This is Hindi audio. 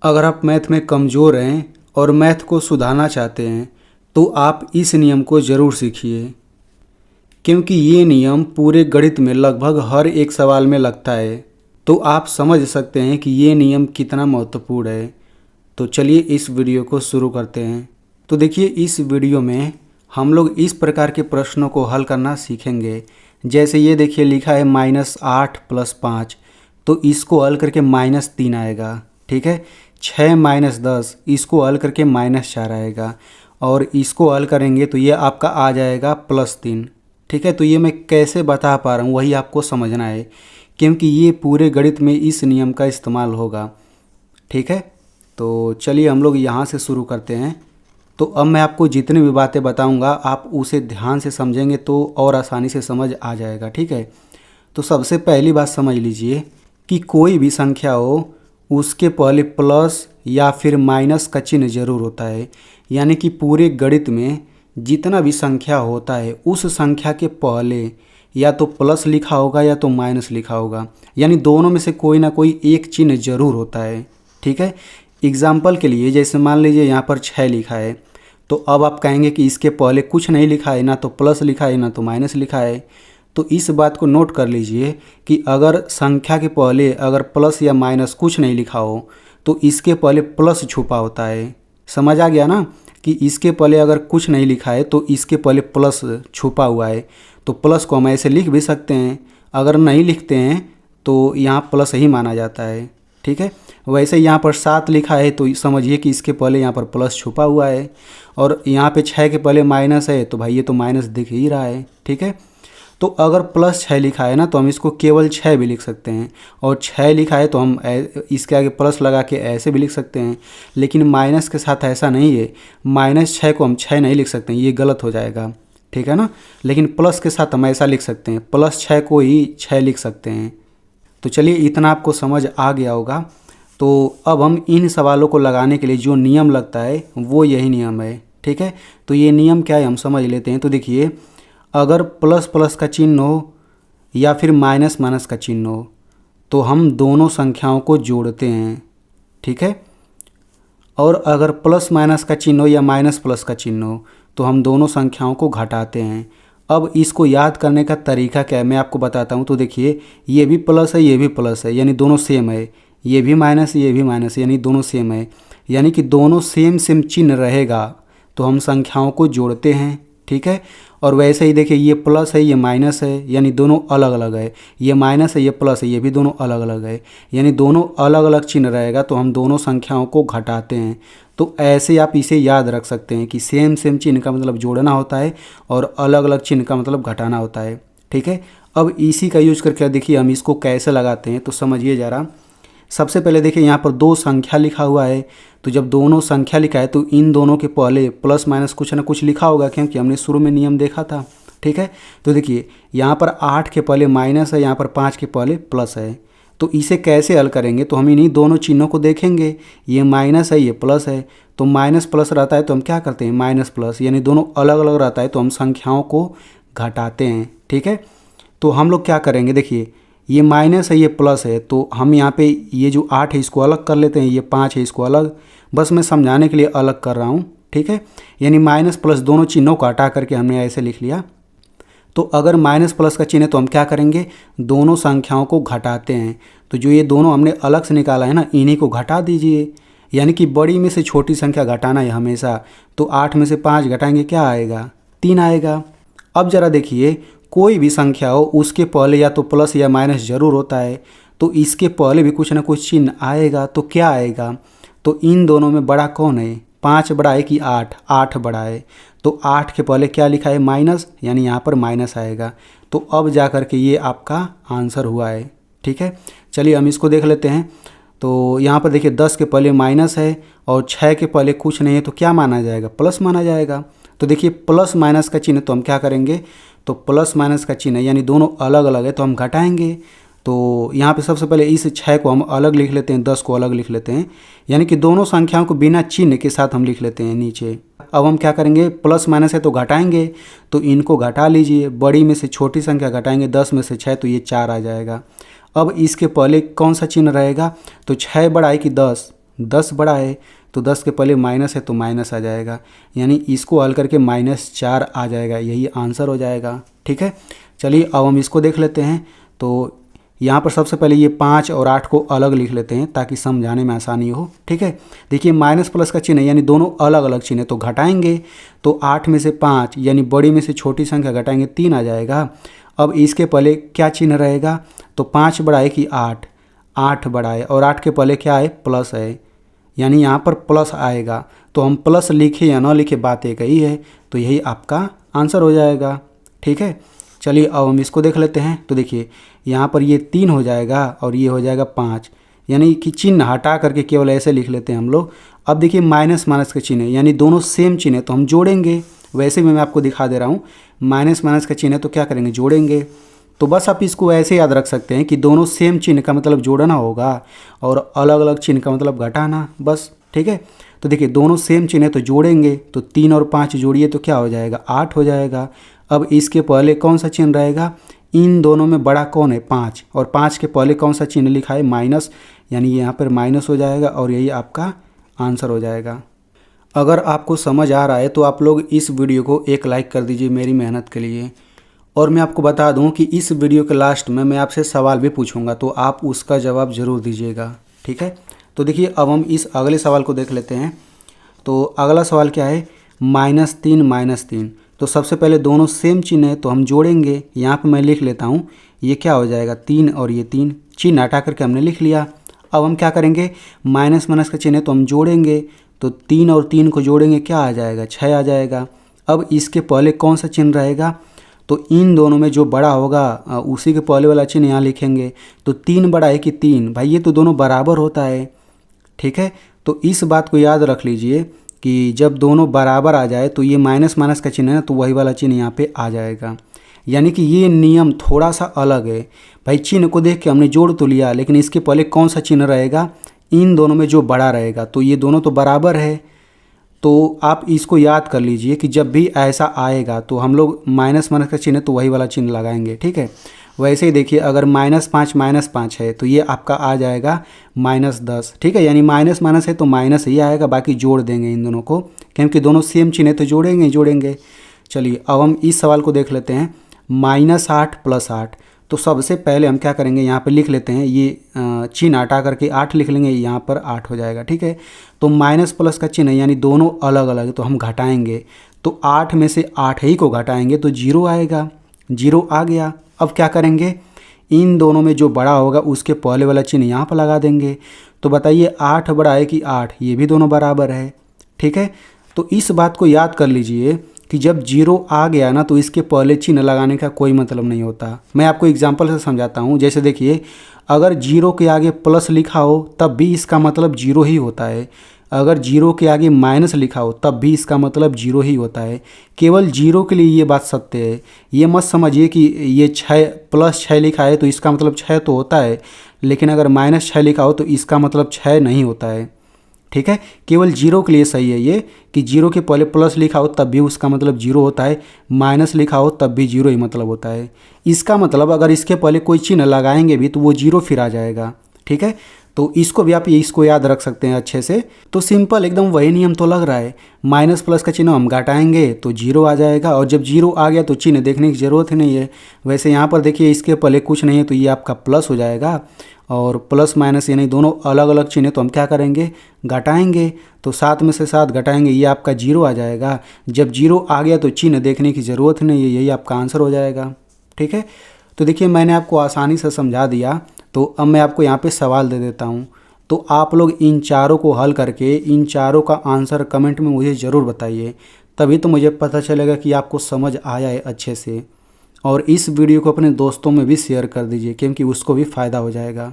अगर आप मैथ में कमज़ोर हैं और मैथ को सुधारना चाहते हैं तो आप इस नियम को ज़रूर सीखिए, क्योंकि ये नियम पूरे गणित में लगभग हर एक सवाल में लगता है। तो आप समझ सकते हैं कि ये नियम कितना महत्वपूर्ण है। तो चलिए इस वीडियो को शुरू करते हैं। तो देखिए, इस वीडियो में हम लोग इस प्रकार के प्रश्नों को हल करना सीखेंगे। जैसे ये देखिए लिखा है -8 + 5, तो इसको हल करके -3 आएगा। ठीक है। 6 - 10, इसको हल करके -4 आएगा, और इसको हल करेंगे तो ये आपका आ जाएगा +3। ठीक है। तो ये मैं कैसे बता पा रहा हूँ वही आपको समझना है, क्योंकि ये पूरे गणित में इस नियम का इस्तेमाल होगा। ठीक है। तो चलिए हम लोग यहाँ से शुरू करते हैं। तो अब मैं आपको जितनी भी बातें बताऊँगा आप उसे ध्यान से समझेंगे तो और आसानी से समझ आ जाएगा। ठीक है। तो सबसे पहली बात समझ लीजिए कि कोई भी संख्या हो उसके पहले प्लस या फिर माइनस का चिन्ह जरूर होता है। यानी कि पूरे गणित में जितना भी संख्या होता है उस संख्या के पहले या तो प्लस लिखा होगा या तो माइनस लिखा होगा, यानी दोनों में से कोई ना कोई एक चिन्ह जरूर होता है। ठीक है। एग्जाम्पल के लिए जैसे मान लीजिए यहाँ पर 6 लिखा है, तो अब आप कहेंगे कि इसके पहले कुछ नहीं लिखा है, ना तो प्लस लिखा है ना तो माइनस लिखा है। तो इस बात को नोट कर लीजिए कि अगर संख्या के पहले अगर प्लस या माइनस कुछ नहीं लिखा हो तो इसके पहले प्लस छुपा होता है। समझ आ गया ना कि इसके पहले अगर कुछ नहीं लिखा है तो इसके पहले प्लस छुपा हुआ है। तो प्लस को हम ऐसे लिख भी सकते हैं, अगर नहीं लिखते हैं तो यहाँ प्लस ही माना जाता है। ठीक है। वैसे यहाँ पर 7 लिखा है तो समझिए कि इसके पहले यहाँ पर प्लस छुपा हुआ है, और यहाँ पे 6 के पहले माइनस है तो भाई ये तो माइनस दिख ही रहा है। ठीक है। तो अगर +6 लिखा है ना तो हम इसको केवल 6 भी लिख सकते हैं, और 6 लिखा है तो हम इसके आगे प्लस लगा के ऐसे भी लिख सकते हैं। लेकिन माइनस के साथ ऐसा नहीं है, -6 को हम 6 नहीं लिख सकते हैं, ये गलत हो जाएगा। ठीक है ना। लेकिन प्लस के साथ हम ऐसा लिख सकते हैं, +6 को ही 6 लिख सकते हैं। तो चलिए इतना आपको समझ आ गया होगा। तो अब हम इन सवालों को लगाने के लिए जो नियम लगता है वो यही नियम है। ठीक है। तो ये नियम क्या है हम समझ लेते हैं। तो देखिए, अगर प्लस प्लस का चिन्ह हो या फिर माइनस माइनस का चिन्ह हो तो हम दोनों संख्याओं को जोड़ते हैं। ठीक है। और अगर प्लस माइनस का चिन्ह हो या माइनस प्लस का चिन्ह हो तो हम दोनों संख्याओं को घटाते हैं। अब इसको याद करने का तरीका क्या है मैं आपको बताता हूँ। तो देखिए, ये भी प्लस है ये भी प्लस है, यानी दोनों सेम है। ये भी माइनस ये भी माइनस, यानी दोनों सेम है। यानी कि दोनों सेम सेम चिन्ह रहेगा तो हम संख्याओं को जोड़ते हैं। ठीक है। और वैसे ही देखिए, ये प्लस है ये माइनस है, यानी दोनों अलग अलग है। ये माइनस है ये प्लस है, ये भी दोनों अलग अलग है, यानी दोनों अलग अलग चिन्ह रहेगा तो हम दोनों संख्याओं को घटाते हैं। तो ऐसे आप इसे याद रख सकते हैं कि सेम सेम चिन्ह का मतलब जोड़ना होता है और अलग अलग चिन्ह का मतलब घटाना होता है। ठीक है। अब इसी का यूज करके देखिए हम इसको कैसे लगाते हैं, तो समझिए ज़रा। सबसे पहले देखिए यहाँ पर 2 संख्या लिखा हुआ है, तो जब दोनों संख्या लिखा है तो इन दोनों के पहले प्लस माइनस कुछ ना कुछ लिखा होगा, क्योंकि हमने शुरू में नियम देखा था। ठीक है। तो देखिए यहाँ पर 8 के पहले माइनस है, यहाँ पर 5 के पहले प्लस है। तो इसे कैसे हल करेंगे, तो हम इन्हीं दोनों चिन्हों को देखेंगे। ये माइनस है ये प्लस है, तो माइनस प्लस रहता है तो हम क्या करते हैं माइनस प्लस, यानी दोनों अलग अलग रहता है तो हम संख्याओं को घटाते हैं। ठीक है। तो हम लोग क्या करेंगे, देखिए ये माइनस है ये प्लस है, तो हम यहाँ पे ये जो 8 है इसको अलग कर लेते हैं, ये 5 है इसको अलग, बस मैं समझाने के लिए अलग कर रहा हूँ। ठीक है। यानी माइनस प्लस दोनों चिन्हों को हटा करके हमने ऐसे लिख लिया। तो अगर माइनस प्लस का चिन्ह है तो हम क्या करेंगे, दोनों संख्याओं को घटाते हैं। तो जो ये दोनों हमने अलग से निकाला है ना, इन्हीं को घटा दीजिए। यानी कि बड़ी में से छोटी संख्या घटाना है हमेशा। तो 8 में से 5 घटाएंगे क्या आएगा, 3 आएगा। अब ज़रा देखिए, कोई भी संख्या हो उसके पहले या तो प्लस या माइनस ज़रूर होता है, तो इसके पहले भी कुछ ना कुछ चिन्ह आएगा। तो क्या आएगा, तो इन दोनों में बड़ा कौन है, 5 बड़ा है कि 8, 8 बड़ा है। तो 8 के पहले क्या लिखा है माइनस, यानी यहाँ पर माइनस आएगा। तो अब जा कर के ये आपका आंसर हुआ है। ठीक है। चलिए हम इसको देख लेते हैं। तो यहाँ पर देखिए 10 के पहले माइनस है और 6 के पहले कुछ नहीं है, तो क्या माना जाएगा, प्लस माना जाएगा। तो देखिए प्लस माइनस का चिन्ह तो हम क्या करेंगे, तो प्लस माइनस का चिन्ह यानी दोनों अलग अलग है तो हम घटाएंगे। तो यहाँ पे सबसे पहले इस 6 को हम अलग लिख लेते हैं, 10 को अलग लिख लेते हैं, यानी कि दोनों संख्याओं को बिना चिन्ह के साथ हम लिख लेते हैं नीचे। अब हम क्या करेंगे, प्लस माइनस है तो घटाएंगे, तो इनको घटा लीजिए। बड़ी में से छोटी संख्या घटाएंगे, 10 में से 6 तो ये 4 आ जाएगा। अब इसके पहले कौन सा चिन्ह रहेगा, तो 6 बड़ा है कि 10, 10 बड़ा है तो 10 के पहले माइनस है तो माइनस आ जाएगा, यानी इसको हल करके -4 आ जाएगा, यही आंसर हो जाएगा। ठीक है, चलिए अब हम इसको देख लेते हैं। तो यहाँ पर सबसे पहले ये 5 और 8 को अलग लिख लेते हैं ताकि समझाने में आसानी हो। ठीक है, देखिए माइनस प्लस का चिन्ह है, यानी दोनों अलग अलग चिन्ह है, तो घटाएंगे तो 8 में से 5 यानी बड़ी में से छोटी संख्या घटाएंगे 3 आ जाएगा। अब इसके पहले क्या चिन्ह रहेगा, तो 5 बड़ा है कि 8, 8 बड़ा है और 8 के पहले क्या है, प्लस है, यानी यहाँ पर प्लस आएगा। तो हम प्लस लिखे या ना लिखे बात एक ही है, तो यही आपका आंसर हो जाएगा। ठीक है, चलिए अब हम इसको देख लेते हैं। तो देखिए यहाँ पर ये 3 हो जाएगा और ये हो जाएगा 5, यानी कि चिन्ह हटा करके केवल ऐसे लिख लेते हैं हम लोग। अब देखिए माइनस माइनस का चिन्ह है, यानी दोनों सेम चिन्ह है तो हम जोड़ेंगे। वैसे भी मैं आपको दिखा दे रहा हूँ, माइनस माइनस का चिन्ह है तो क्या करेंगे, जोड़ेंगे। तो बस आप इसको ऐसे याद रख सकते हैं कि दोनों सेम चिन्ह का मतलब जोड़ना होगा और अलग अलग चिन्ह का मतलब घटाना, बस। ठीक है, तो देखिए दोनों सेम चिन्ह है तो जोड़ेंगे, तो 3 और 5 जोड़िए तो क्या हो जाएगा, 8 हो जाएगा। अब इसके पहले कौन सा चिन्ह रहेगा, इन दोनों में बड़ा कौन है, 5, और 5 के पहले कौन सा चिन्ह लिखा है, माइनस, यानी यहाँ पर माइनस हो जाएगा और यही आपका आंसर हो जाएगा। अगर आपको समझ आ रहा है तो आप लोग इस वीडियो को एक लाइक कर दीजिए मेरी मेहनत के लिए। और मैं आपको बता दूं कि इस वीडियो के लास्ट में मैं आपसे सवाल भी पूछूंगा, तो आप उसका जवाब ज़रूर दीजिएगा। ठीक है, तो देखिए अब हम इस अगले सवाल को देख लेते हैं। तो अगला सवाल क्या है, -3 -3। तो सबसे पहले दोनों सेम चिन्ह है तो हम जोड़ेंगे। यहाँ पे मैं लिख लेता हूँ, ये क्या हो जाएगा, 3 और ये 3, चिन्ह हटा करके हमने लिख लिया। अब हम क्या करेंगे, माइनस माइनस का चिन्ह है तो हम जोड़ेंगे, तो 3 और 3 को जोड़ेंगे क्या आ जाएगा, 6 आ जाएगा। अब इसके पहले कौन सा चिन्ह रहेगा, तो इन दोनों में जो बड़ा होगा उसी के पहले वाला चिन्ह यहाँ लिखेंगे। तो 3 बड़ा है कि 3, भाई ये तो दोनों बराबर होता है। ठीक है, तो इस बात को याद रख लीजिए कि जब दोनों बराबर आ जाए तो ये माइनस माइनस का चिन्ह है ना, तो वही वाला चिन्ह यहाँ पे आ जाएगा। यानी कि ये नियम थोड़ा सा अलग है। भाई चिन्ह को देख के हमने जोड़ तो लिया, लेकिन इसके पहले कौन सा चिन्ह रहेगा, इन दोनों में जो बड़ा रहेगा, तो ये दोनों तो बराबर है। तो आप इसको याद कर लीजिए कि जब भी ऐसा आएगा तो हम लोग माइनस माइनस का चिन्ह तो वही वाला चिन्ह लगाएंगे। ठीक है, वैसे ही देखिए अगर -5 है तो ये आपका आ जाएगा -10। ठीक है, यानी माइनस माइनस है तो माइनस ही आएगा, बाकी जोड़ देंगे इन दोनों को, क्योंकि दोनों सेम चिन्ह है तो जोड़ेंगे। चलिए अब हम इस सवाल को देख लेते हैं, -8 + 8। तो सबसे पहले हम क्या करेंगे, यहाँ पे लिख लेते हैं, ये चिन्ह हटा करके 8 लिख लेंगे, यहाँ पर 8 हो जाएगा। ठीक है, तो माइनस प्लस का चिन्ह है, यानी दोनों अलग अलग है तो हम घटाएंगे, तो 8 में से 8 ही को घटाएंगे तो 0 आएगा, 0 आ गया। अब क्या करेंगे, इन दोनों में जो बड़ा होगा उसके पहले वाला चिन्ह यहाँ पर लगा देंगे। तो बताइए 8 बड़ा है कि 8, ये भी दोनों बराबर है। ठीक है, तो इस बात को याद कर लीजिए कि जब 0 आ गया ना तो इसके पहले चिन्ह लगाने का कोई मतलब नहीं होता। मैं आपको एग्जांपल से समझाता हूँ। जैसे देखिए अगर 0 के आगे प्लस लिखा हो तब भी इसका मतलब 0 ही होता है, अगर 0 के आगे माइनस लिखा हो तब भी इसका मतलब 0 ही होता है। केवल 0 के लिए ये बात सत्य है। ये मत समझिए कि ये 6 +6 लिखा है तो इसका मतलब 6 तो होता है, लेकिन अगर -6 लिखा हो तो इसका मतलब 6 नहीं होता है। ठीक है, केवल 0 के लिए सही है ये कि 0 के पहले प्लस लिखा हो तब भी उसका मतलब 0 होता है, माइनस लिखा हो तब भी 0 ही मतलब होता है। इसका मतलब अगर इसके पहले कोई चिन्ह लगाएंगे भी तो वो 0 फिर आ जाएगा। ठीक है, तो इसको भी आप इसको याद रख सकते हैं अच्छे से। तो सिंपल एकदम वही नियम तो लग रहा है, माइनस प्लस का चिन्ह हम घटाएंगे तो 0 आ जाएगा, और जब 0 आ गया तो चिन्ह देखने की ज़रूरत ही नहीं है। वैसे यहाँ पर देखिए इसके पहले कुछ नहीं है तो ये आपका प्लस हो जाएगा, और प्लस माइनस यानी दोनों अलग अलग चिन्ह है तो हम क्या करेंगे, घटाएंगे, तो 7 में से 7 घटाएंगे, ये आपका 0 आ जाएगा। जब 0 आ गया तो चिन्ह देखने की ज़रूरत नहीं है, यही आपका आंसर हो जाएगा। ठीक है, तो देखिए मैंने आपको आसानी से समझा दिया। तो अब मैं आपको यहाँ पे सवाल दे देता हूँ, तो आप लोग इन चारों को हल करके इन चारों का आंसर कमेंट में मुझे ज़रूर बताइए, तभी तो मुझे पता चलेगा कि आपको समझ आया है अच्छे से। और इस वीडियो को अपने दोस्तों में भी शेयर कर दीजिए, क्योंकि उसको भी फ़ायदा हो जाएगा।